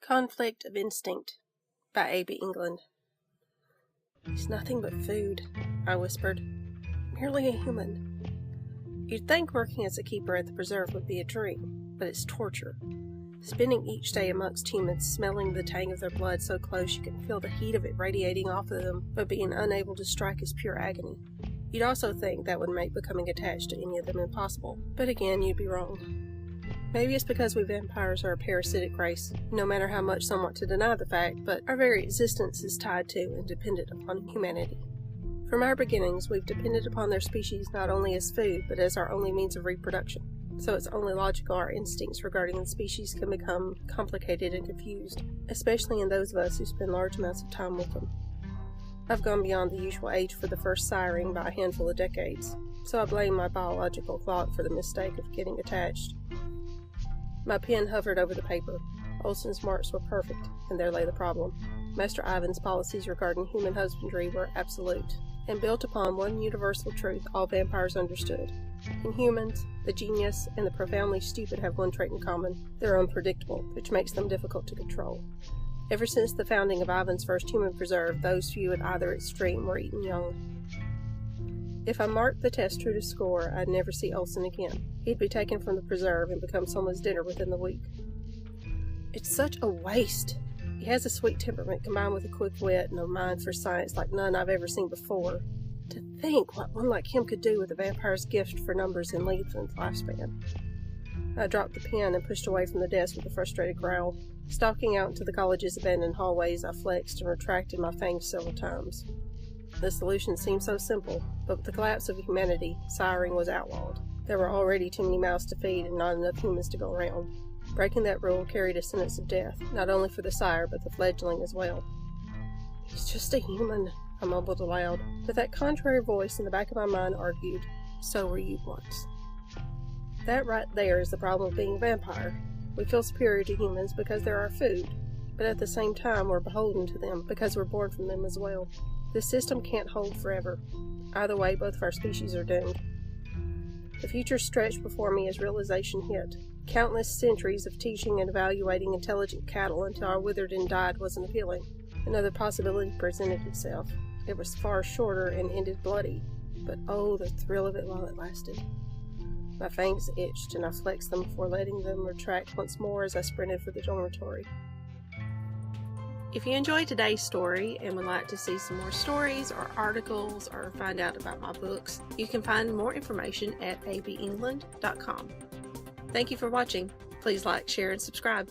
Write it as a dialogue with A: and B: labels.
A: Conflict of Instinct by A.B. England. "He's nothing but food," I whispered. "Merely a human." You'd think working as a keeper at the preserve would be a dream, but it's torture. Spending each day amongst humans, smelling the tang of their blood so close you can feel the heat of it radiating off of them, but being unable to strike is pure agony. You'd also think that would make becoming attached to any of them impossible, but again, you'd be wrong. Maybe it's because we vampires are a parasitic race, no matter how much some want to deny the fact, but our very existence is tied to and dependent upon humanity. From our beginnings, we've depended upon their species not only as food, but as our only means of reproduction. So it's only logical our instincts regarding the species can become complicated and confused, especially in those of us who spend large amounts of time with them. I've gone beyond the usual age for the first siring by a handful of decades, so I blame my biological clock for the mistake of getting attached. My pen hovered over the paper. Olson's marks were perfect, and there lay the problem. Master Ivan's policies regarding human husbandry were absolute, and built upon one universal truth all vampires understood. In humans, the genius and the profoundly stupid have one trait in common: they're unpredictable, which makes them difficult to control. Ever since the founding of Ivan's first human preserve, those few at either extreme were eaten young. If I marked the test true to score, I'd never see Olson again. He'd be taken from the preserve and become someone's dinner within the week. It's such a waste. He has a sweet temperament combined with a quick wit and a mind for science like none I've ever seen before. To think what one like him could do with a vampire's gift for numbers and length and lifespan. I dropped the pen and pushed away from the desk with a frustrated growl. Stalking out into the college's abandoned hallways, I flexed and retracted my fangs several times. The solution seemed so simple, but with the collapse of humanity, siring was outlawed. There were already too many mouths to feed and not enough humans to go around. Breaking that rule carried a sentence of death, not only for the sire, but the fledgling as well. "He's just a human," I mumbled aloud, but that contrary voice in the back of my mind argued, "So were you once." That right there is the problem of being a vampire. We feel superior to humans because they're our food, but at the same time we're beholden to them because we're born from them as well. This system can't hold forever. Either way, both of our species are doomed. The future stretched before me as realization hit. Countless centuries of teaching and evaluating intelligent cattle until our withered and died wasn't appealing. Another possibility presented itself. It was far shorter and ended bloody, but oh, the thrill of it while it lasted. My fangs itched, and I flexed them before letting them retract once more as I sprinted for the dormitory. If you enjoyed today's story and would like to see some more stories or articles or find out about my books, you can find more information at abengland.com. Thank you for watching. Please like, share, and subscribe.